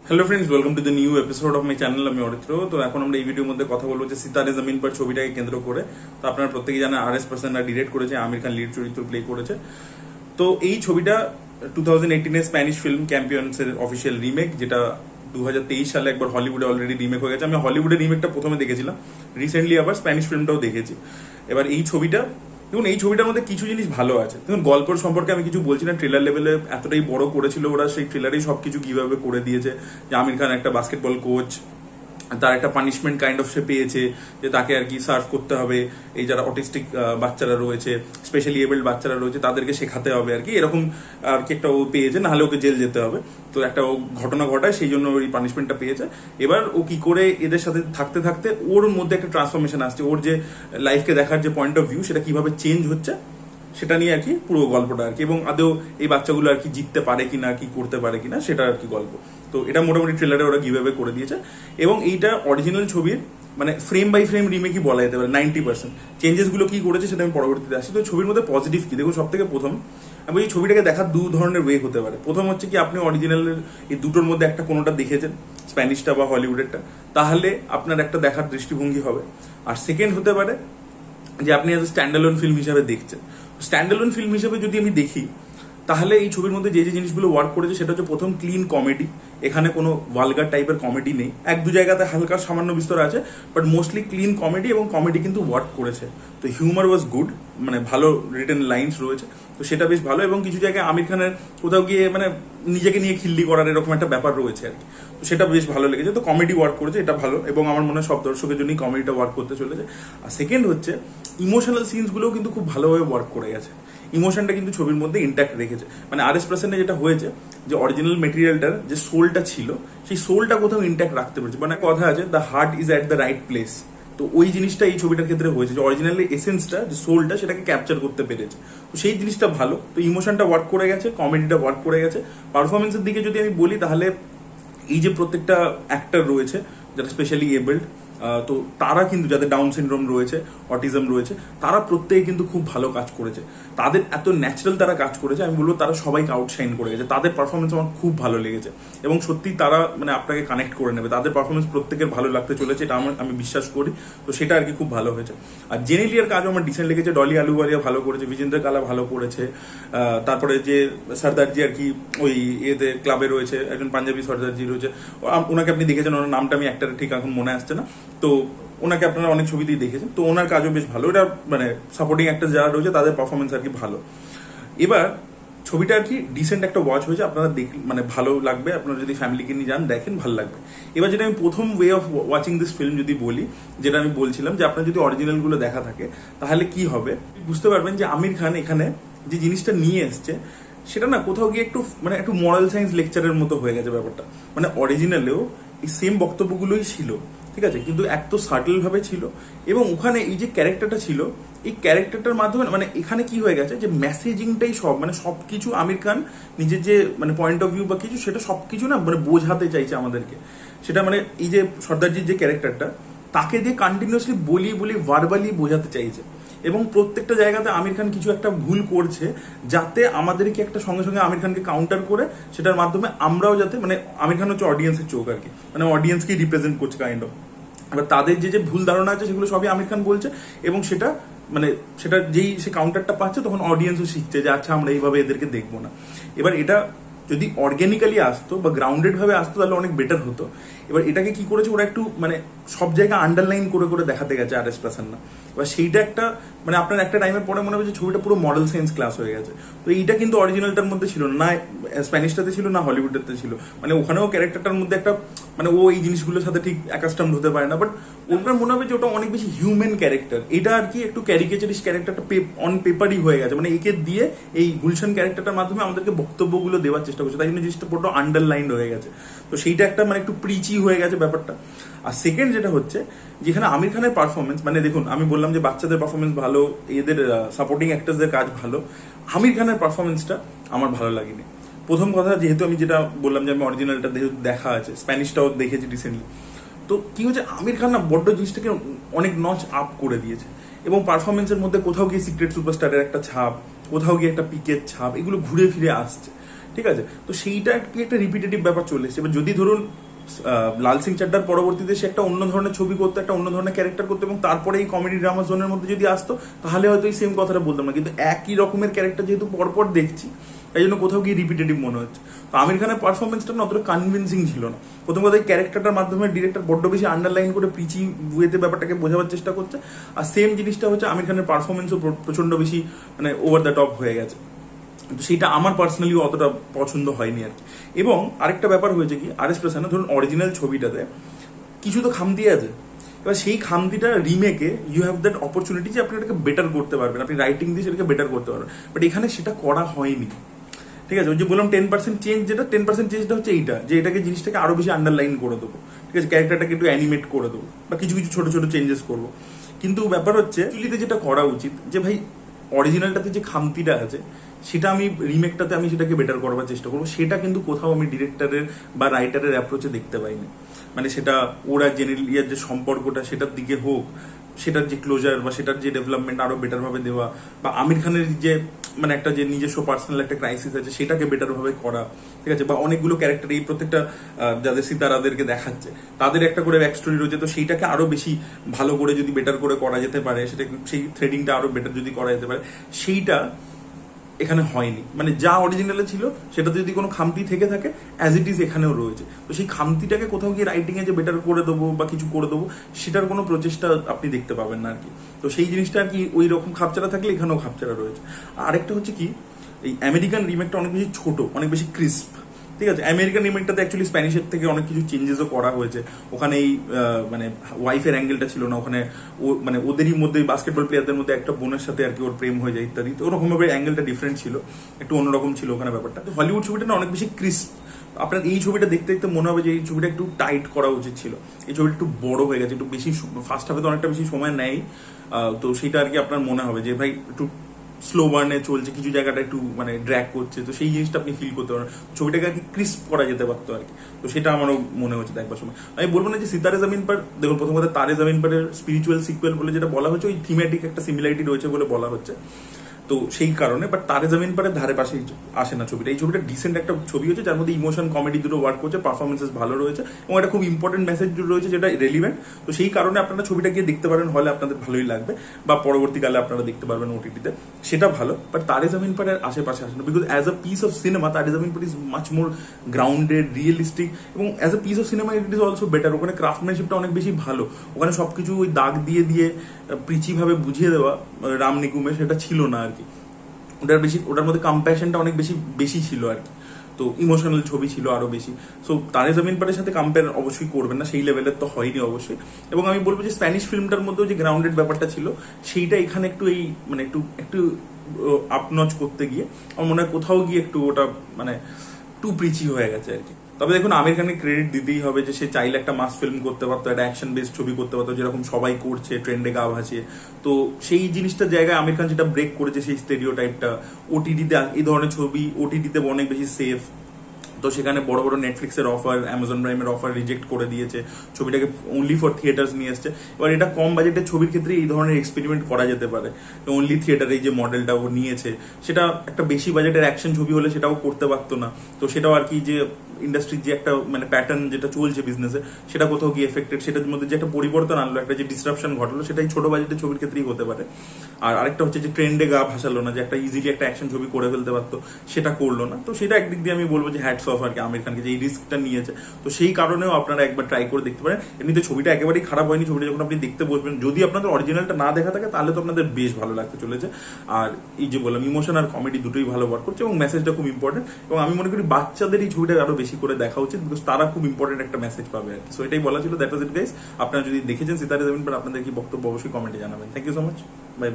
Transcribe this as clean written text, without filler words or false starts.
Hello friends, welcome to the new episode of my channel. আমি অরিত্র। তো এখন আমরা এই ভিডিওর মধ্যে কথা বলবো যে সিতারে জমিন পর ছবিটাকে কেন্দ্র করে। তো আপনারা প্রত্যেকেই জানেন RS পার্সনরা ডিরেক্ট করেছে, আমির খান লিড চরিত্র প্লে করেছে। তো এই ছবিটা 2018 স্প্যানিশ ফিল্ম চ্যাম্পিয়ন্স এর অফিসিয়াল রিমেক, যেটা 2023 সালে একবার হলিউডে অলরেডি রিমেক হয়ে গেছে। আমি হলিউডের রিমেকটা প্রথমে দেখেছিলাম, রিসেন্টলি আবার স্প্যানিশ ফিল্মটাও দেখেছি। এবার এই ছবিটা দেখুন, এই ছবিটার মধ্যে কিছু জিনিস ভালো আছে। দেখুন, গল্পের সম্পর্কে আমি কিছু বলছি না, ট্রেলার লেভেলে এতটাই বড় করেছিল ওরা, সেই ট্রেলারেই সবকিছু কিভাবে করে দিয়েছে। যে আমির খান একটা বাস্কেটবল কোচ, তার একটা পানিশমেন্ট কাইন্ড অফ সে পেয়েছে যে তাকে আর কি সার্ভ করতে হবে। এই যারা অটিস্টিক বাচ্চারা রয়েছে, স্পেশালি এবল্ড বাচ্চারা রয়েছে, তাদেরকে শেখাতে হবে আর কি, এরকম আর কি একটা ও পেয়েছে, নাহলে ওকে জেল যেতে হবে। তো একটা ও ঘটনা ঘটায়, সেই জন্য ওই পানিশমেন্টটা পেয়েছে। এবার ও কি করে এদের সাথে থাকতে থাকতে ওর মধ্যে একটা ট্রান্সফরমেশন আসছে, ওর যে লাইফকে দেখার যে পয়েন্ট অফ ভিউ সেটা কিভাবে চেঞ্জ হচ্ছে সেটা নিয়ে আর কি পুরো গল্পটা আর কি। এবং আদৌ এই বাচ্চাগুলো আর কি জিততে পারে কিনা, কি করতে পারে কিনা, সেটা আর কি গল্প। তো এটা মোটামুটি ট্রেলারে ওরা গিভঅ্যাওয়ে করে দিয়েছে। এবং এইটা অরিজিনাল ছবির মানে ফ্রেম বাই ফ্রেম রিমেকই বলা যেতে পারে। 90% চেঞ্জেস গুলো কি করেছে সেটা আমি পরবর্তীতে আসি। তো ছবির মধ্যে পজিটিভ কি দেখুন, সব থেকে প্রথম আমি এই ছবিটাকে দেখার দু ধরনের ওয়ে হতে পারে। প্রথম হচ্ছে কি, আপনি অরিজিনালের এই দুটোর মধ্যে একটা কোনোটা দেখেছেন, স্প্যানিশটা বা হলিউডেরটা, তাহলে আপনার একটা দেখার দৃষ্টিভঙ্গি হবে। আর সেকেন্ড হতে পারে যে আপনি এজ স্ট্যান্ডালোন ফিল্ম হিসাবে দেখছেন। স্ট্যান্ডালোন ফিল্ম হিসেবে যদি আমি দেখি, তাহলে এই ছবির মধ্যে যে যে জিনিসগুলো ওয়ার্ক করেছে সেটা হচ্ছে প্রথম ক্লিন কমেডি। এখানে কোনো ভালগার টাইপের কমেডি নেই, এক দু জায়গাতে হালকা সামান্য বিস্তর আছে, বাট মোস্টলি ক্লিন কমেডি, এবং কমেডি কিন্তু ওয়ার্ক করেছে। তো হিউমার ওয়াজ গুড, মানে ভালো রিটেন লাইন্স রয়েছে, তো সেটা বেশ ভালো। এবং কিছু জায়গায় আমির খানের কোথাও গিয়ে মানে নিজেকে নিয়ে খিল্লি করার এরকম একটা ব্যাপার রয়েছে আর কি, তো সেটা বেশ ভালো লেগেছে। তো কমেডি ওয়ার্ক করেছে, এটা ভালো, এবং আমার মনে হয় সব দর্শকের জন্যই কমেডিটা ওয়ার্ক করতে চলেছে। আর সেকেন্ড হচ্ছে ইমোশনাল সিনস গুলোও কিন্তু খুব ভালোভাবে ওয়ার্ক করে গেছে। ইমোশনটা কিন্তু ছবির মধ্যে ইন্ট্যাক্ট রেখেছে। মানে RS পার্সনে যেটা হয়েছে, যে অরিজিনাল মেটেরিয়ালটার যে সোলটা ছিল, সেই সোলটা কোথাও ইন্ট্যাক্ট রাখতে পেরেছে। মানে কথা আছে, the heart is at the right place. তো ওই জিনিসটা এই ছবিটার ক্ষেত্রে হয়েছে, যে অরিজিনালি এসেন্সটা, যে সোলটা, সেটাকে ক্যাপচার করতে পেরেছে। তো সেই জিনিসটা ভালো। তো ইমোশনটা ওয়ার্ক করে গেছে, কমেডিটা ওয়ার্ক করে গেছে। পারফরমেন্সের দিকে যদি আমি বলি, তাহলে এই যে প্রত্যেকটা অ্যাক্টর রয়েছে যারা স্পেশালি এবল্ড, তো তারা কিন্তু, যাদের ডাউন সিনড্রোম রয়েছে, অটিজম রয়েছে, তারা প্রত্যেকে কিন্তু খুব ভালো কাজ করেছে। তাদের এত ন্যাচারাল তারা কাজ করেছে, আমি বলবো তারা সবাইকে আউটশাইন করে গেছে। তাদের পারফরমেন্স আমার খুব ভালো লেগেছে, এবং সত্যি তারা মানে আপনাকে কানেক্ট করে নেবে। তাদের পারফরমেন্স প্রত্যেকের ভালো লাগতে চলেছে, এটা আমি বিশ্বাস করি। তো সেটা আর কি খুব ভালো হয়েছে। আর জেনেলিয়ার কাজও আমার ডিসেন্ট লেগেছে। ডলি আলুওয়ালিয়া ভালো করেছে, বিজেন্দ্র কালা ভালো করেছে। তারপরে যে সর্দারজি আর কি ওই এতে ক্লাবে রয়েছে, একজন পাঞ্জাবি সর্দারজি রয়েছে, ওনাকে আপনি দেখেছেন, ওনার নামটা আমি একটা ঠিক এখন মনে আসছে না। তো ওনাকে আপনারা অনেক ছবিতেই দেখেছেন, তো ওনার কাজও বেশ ভালো। এটা মানে সাপোর্টিং অ্যাক্টর যারা রয়েছে তাদের পারফরমেন্স আর কি ভালো। এবার ছবিটা আর কি ডিসেন্ট একটা ওয়াচ হয়েছে, আপনারা মানে ভালো লাগবে। আপনারা যদি ফ্যামিলিকে নিয়ে যান, দেখেন, ভালো লাগবে। এবার যেটা আমি প্রথম way of watching this film যদি বলি, যেটা আমি বলছিলাম, যে আপনার যদি অরিজিনাল গুলো দেখা থাকে, তাহলে কি হবে বুঝতে পারবেন যে আমির খান এখানে যে জিনিসটা নিয়ে এসছে, সেটা না কোথাও গিয়ে একটু মানে একটু মরাল সায়েন্স লেকচারের মতো হয়ে গেছে ব্যাপারটা। মানে অরিজিনালেও এই সেম বক্তব্যগুলোই ছিল, ঠিক আছে, কিন্তু এত সাটল ভাবে ছিল। এবং ওখানে এই যে ক্যারেক্টারটা ছিল, এই ক্যারেক্টারটার মাধ্যমে মানে এখানে কি হয়ে গেছে, যে মেসেজিংটাই সব, মানে সবকিছু আমির খান নিজের যে মানে পয়েন্ট অফ ভিউ বা কিছু, সেটা সবকিছু না মানে বোঝাতে চাইছে আমাদেরকে। সেটা মানে এই যে সর্দারজির যে ক্যারেক্টারটা, তাকে দিয়ে কন্টিনিউসলি বলি ভার্বালি বোঝাতে চাইছে। এবং প্রত্যেকটা জায়গাতে আমির খান কিছু একটা ভুল করছে, যাতে আমাদেরকে একটা সঙ্গে সঙ্গে আমির খানকে কাউন্টার করে, সেটার মাধ্যমে আমরাও যাতে, মানে আমির খান হচ্ছে অডিয়েন্সের চোখ আর কি, মানে অডিয়েন্সকেই রিপ্রেজেন্ট করছে কাইন্ড অফ। এবার তাদের যে যে ভুল ধারণা আছে, সেগুলো সবই আমির খান বলছে, এবং সেটা মানে সেটা যেই সে কাউন্টারটা পাচ্ছে, তখন অডিয়েন্সও শিখছে যে আচ্ছা, আমরা এইভাবে এদেরকে দেখবো না। এবার এটা যদি অর্গ্যানিক্যালি আসতো বা গ্রাউন্ডেড ভাবে আসতো, তাহলে অনেক বেটার হতো। এবার এটাকে কি করেছে ওরা, একটু মানে সব জায়গায় আন্ডারলাইন করে করে দেখাতে গেছে RS পার্সন না। এবার সেইটা একটা মানে আপনার একটা টাইমের পরে মনে হবে যে ছবিটা পুরো মডেল সায়েন্স ক্লাস হয়ে গেছে। তো এইটা কিন্তু অরিজিনালটার মধ্যে ছিল না, স্প্যানিশটাতে ছিল না, হলিউডেতে ছিল। মানে ওখানেও ক্যারেক্টারটার মধ্যে একটা মানে ও এই জিনিসগুলোর সাথে ঠিক অ্যাকাস্টমড হতে পারে না, বাট ওটার মনে হবে যে ওটা অনেক বেশি হিউম্যান ক্যারেক্টার। এটা আর কি একটু ক্যারিকেচারিস্ট ক্যারেক্টারটা অন পেপারই হয়ে গেছে। মানে একে দিয়ে এই গুলশান ক্যারেক্টারটার মাধ্যমে আমাদেরকে বক্তব্যগুলো দেওয়ার চেষ্টা করছে, তাই জন্য জিনিসটা পুরো আন্ডারলাইন হয়ে গেছে। তো সেইটা একটা মানে একটু প্রিচি হয়ে গেছে ব্যাপারটা। আর সেকেন্ড যেটা হচ্ছে, যেখানে আমির খানের পারফরমেন্স, মানে দেখুন আমি বললাম যে বাচ্চাদের পারফরমেন্স ভালো, এদের সাপোর্টিং অ্যাক্টরসদের কাজ ভালো, আমির খানের পারফরমেন্সটা আমার ভালো লাগেনি। প্রথম কথা, যেহেতু আমি যেটা বললাম যে আমি অরিজিনালটা দেখা আছে, স্প্যানিশটাও দেখেছি রিসেন্টলি, তো কি হচ্ছে, আমির খান না বড্ড জিনিসটাকে অনেক নচ আপ করে দিয়েছে। এবং পারফরমেন্সের মধ্যে কোথাও গিয়ে সিক্রেট সুপারস্টারের একটা ছাপ, কোথাও গিয়ে একটা পিকের ছাপ, এগুলো ঘুরে ফিরে আসছে। ঠিক আছে। তো সেইটা কি একটা রিপিটেটিভ ব্যাপার চলে এসেছে। এবার যদি ধরুন লাল সিং চাড্ডার পরবর্তীতে সে একটা অন্য ধরনের ছবি করতো, একটা অন্য ধরনের ক্যারেক্টার করতো, এবং তারপরে এই কমেডি ড্রামা জোনের মধ্যে যদি আসতো, তাহলে হয়তো এই সেম কথাটা বলতাম না। কিন্তু একই রকমের ক্যারেক্টার যেহেতু পরপর দেখছি, তাই জন্য কোথাও গিয়ে রিপিটেটিভ মনে হচ্ছে। তো আমির খানের পারফরমেন্সটা না অতটা কনভিন্সিং ছিল না। প্রথম কথা, এই ক্যারেক্টারটার মাধ্যমে ডিরেক্টর বড্ড বেশি আন্ডারলাইন করে পিচি বুয়েতে ব্যাপারটাকে বোঝাবার চেষ্টা করছে। আর সেম জিনিসটা হচ্ছে আমির খানের পারফরমেন্সও প্রচন্ড বেশি মানে ওভার দ্য টপ হয়ে গেছে। তো সেটা আমার পার্সোনালি অতটা পছন্দ হয়নি আর কি। এবং আরেকটা ব্যাপার হয়েছে কি, আর এস প্রসন্ন ধরুন অরিজিনাল ছবিটাতে কিছু তো খামতি আছে। এবার সেই খামতিটা রিমেকে ইউ হ্যাভ দ্যাট অপরচুনিটি যে আপনি এটাকে বেটার করতে পারবেন, আপনি রাইটিং দিয়ে সেটাকে বেটার করতে পারবেন। বাট এখানে সেটা করা হয়নি, ঠিক আছে। ওই যে বললাম 10% চেঞ্জ, যেটা 10% চেঞ্জটা হচ্ছে এইটা, যে এটাকে জিনিসটাকে আরো বেশি আন্ডারলাইন করে দেবো, ঠিক আছে, ক্যারেক্টারটাকে একটু অ্যানিমেট করে দেবো, বা কিছু কিছু ছোট ছোট চেঞ্জেস করবো। কিন্তু ব্যাপার হচ্ছে অ্যাকচুয়ালিতে যেটা করা উচিত, যে ভাই অরিজিনালটাতে যে খামতিটা আছে সেটা আমি রিমেকটাতে আমি সেটাকে বেটার করবার চেষ্টা করবো। সেটা কিন্তু কোথাও আমি ডিরেক্টরের বা রাইটারের অ্যাপ্রোচে দেখতে পাইনি। মানে সেটা ওরা জেনেলিয়ার যে সম্পর্কটা সেটার দিকে হোক, সেটার যে ক্লোজার বা সেটার যে ডেভেলপমেন্ট আরো বেটার ভাবে দেওয়া, বা আমির খানের যে মানে একটা যে নিজস্ব পার্সোনাল একটা ক্রাইসিস আছে সেটাকে বেটার ভাবে করা, ঠিক আছে। বা অনেকগুলো ক্যারেক্টার এই প্রত্যেকটা যাদের সিতারাদেরকে দেখাচ্ছে তাদের একটা করে ব্যাক স্টোরি রয়েছে, তো সেইটাকে আরো বেশি ভালো করে যদি বেটার করে করা যেতে পারে, সেটা সেই থ্রেডিংটা আরো বেটার যদি করা যেতে পারে, সেইটা এখানে হয়নি। মানে যা অরিজিনালে ছিল সেটাতে যদি কোনো খামতি থেকে থাকে, অ্যাজ ইট ইজ এখানেও রয়েছে। তো সেই খামতিটাকে কোথাও গিয়ে রাইটিংয়ে যে বেটার করে দেবো বা কিছু করে দেবো, সেটার কোনো প্রচেষ্টা আপনি দেখতে পাবেন না আর কি। তো সেই জিনিসটা আর কি ওই রকম খাপচারা থাকলে এখানেও খাপচারা রয়েছে। আরেকটা হচ্ছে কি, এই আমেরিকান রিমেকটা অনেক বেশি ছোট, অনেক বেশি ক্রিস্প, ঠিক আছে। আমেরিকান রিমেকটাতে অ্যাকচুয়ালি স্প্যানিশের থেকে অনেক কিছু চেঞ্জেসও করা হয়েছে। ওখানে এই মানে ওয়াইফের অ্যাঙ্গেলটা ছিল না, ওখানে ও মানে ওদেরই মধ্যে বাস্কেটবল প্লেয়ারদের মধ্যে একটা বোনের সাথে আর কি ওর প্রেম হয়ে যায় ইত্যাদি। তো ওরকম ভাবে অ্যাঙ্গেলটা ডিফারেন্ট ছিল, একটু অন্যরকম ছিল ওখানে ব্যাপারটা। তো হলিউড ছবিটা না অনেক বেশি ক্রিস্প। আপনার এই ছবিটা দেখতে দেখতে মনে হবে যে এই ছবিটা একটু টাইট করা উচিত ছিল, এই ছবিটা একটু বড় হয়ে গেছে, একটু বেশি ফার্স্ট হাফে তো অনেকটা বেশি সময় নেয়। তো সেটা আর কি আপনার মনে হবে যে ভাই একটু স্লো বার্নে চলছে, কিছু জায়গাটা একটু মানে ড্র্যাগ করছে, তো সেই জিনিসটা আপনি ফিল করতে পারেন। ছবিটাকে আর কি ক্রিস্প করা যেতে পারতো আর কি। তো সেটা আমারও মনে হচ্ছে দেখবার সময়। আমি বলবো না যে সিতারে জামিন পার, দেখুন প্রথম কথা তারে জামিন পারের স্পিরিচুয়াল সিকুয়েল বলে যেটা বলা হচ্ছে, ওই থিমেটিক একটা সিমিলারিটি রয়েছে বলে বলা হচ্ছে, তো সেই কারণে। বাট তারে জামিন পারের ধারে পাশে আসে না ছবিটা। এই ছবিটা ডিসেন্ট একটা ছবি হচ্ছে, যার মধ্যে ইমোশন কমেডি দুটো ওয়ার্ক করছে, পারফরমেন্সেস ভালো রয়েছে, এবং একটা খুব ইম্পর্টেন্ট মেসেজ রয়েছে যেটা রেলিভেন্ট। তো সেই কারণে আপনারা ছবিটা গিয়ে দেখতে পারেন, হলে আপনাদের ভালোই লাগবে, বা পরবর্তীকালে আপনারা দেখতে পারবেন ওটিটিতে, সেটা ভালো। বাট তারে জামিন পারের আশেপাশে আসে না, because as a piece of cinema Taare Zameen Par is much more grounded, realistic, এবং as a piece of cinema it is also better. ওখানে ক্রাফটম্যানশিপটা অনেক বেশি ভালো, ওখানে সবকিছু ওই দাগ দিয়ে দিয়ে প্রিচি ভাবে বুঝিয়ে দেওয়া রাম নিকুমে সেটা ছিল না আর কি। ওটার মধ্যে কম্প্যাশনটা অনেক বেশি ছিল আর কি। তো ইমোশনাল ছবি ছিল আরো বেশি। সো তারে জামিন পারের সাথে কম্পেয়ার অবশ্যই করবেন না, সেই লেভেলের তো হয়নি অবশ্যই। এবং আমি বলবো যে স্প্যানিশ ফিল্মটার মধ্যেও যে গ্রাউন্ডেড ব্যাপারটা ছিল, সেইটা এখানে একটু এই মানে একটু আপনচ করতে গিয়ে আমার মনে হয় কোথাও গিয়ে একটু ওটা মানে টু প্রিচি হয়ে গেছে আর কি। তবে দেখুন আমির খানকে ক্রেডিট দিতেই হবে যে সে চাইলে একটা মাস ফিল্ম করতে পারতো, একটা অ্যাকশন বেসড ছবি করতে পারতো, যেরকম সবাই করছে ট্রেন্ডে গা ভাসিয়ে। তো সেই জিনিসটার জায়গায় আমির খান যেটা ব্রেক করেছে, সেই স্টেরিওটাইপটা, ওটিটিতে এই ধরনের ছবি ওটিটিতে অনেক বেশি সেফ। তো সেখানে বড় বড় নেটফ্লিক্সের অফার, অ্যামাজন প্রাইমের অফার রিজেক্ট করে দিয়েছে, ছবিটাকে অনলি ফর থিয়েটার্স নিয়ে এসছে। এবার এটা কম বাজেটের ছবির ক্ষেত্রে এই ধরনের এক্সপেরিমেন্ট করা যেতে পারে। অনলি থিয়েটার এই যে মডেলটা ও নিয়েছে, সেটা একটা বেশি বাজেটের অ্যাকশন ছবি হলে সেটাও করতে পারতো না। তো সেটাও আর কি যে ইন্ডাস্ট্রির যে একটা মানে প্যাটার্ন যেটা চলছে বিজনেসে, সেটা কোথাও গিয়ে এফেক্টেড, সেটার মধ্যে যে একটা পরিবর্তন আনলো, একটা যে ডিসরাপশন ঘটলো, সেটাই ছোট বাজেটের ছবির ক্ষেত্রেই হতে পারে। আর আরেকটা হচ্ছে যে ট্রেন্ডে গা ভাসালো না, যে একটা ইজিলি একটা অ্যাকশন ছবি করে ফেলতে পারতো, সেটা করলো না। তো সেটা একদিক দিয়ে আমি বলবো যে হ্যাটস অফ আর কি আমির খানকে, যে এই রিস্কটা নিয়েছে। তো সেই কারণেও আপনারা একবার ট্রাই করে দেখতে পারেন। এমনিতে ছবিটা একেবারেই খারাপ হয়নি। ছবিটা যখন আপনি দেখতে বসবেন, যদি আপনাদের অরিজিনালটা না দেখা থাকে, তাহলে তো আপনাদের বেশ ভালো লাগতে চলেছে। আর এই যে বললাম ইমোশন আর কমেডি দুটোই ভালো ওয়ার্ক করছে, এবং মেসেজটা খুব ইম্পর্টেন্ট। এবং আমি মনে করি বাচ্চাদের এই ছবিটা আরো বেশি করে দেখা উচিত, বিকজ তারা খুব ইম্পর্টেন্ট একটা মেসেজ পাবে আর কি। সো এটাই বলা ছিল। That was it guys. আপনারা যদি দেখেছেন সিতারে জামিন পার, আপনাদের কি বক্তব্য অবশ্যই কমেন্টে জানাবেন। Thank you so much, bye by.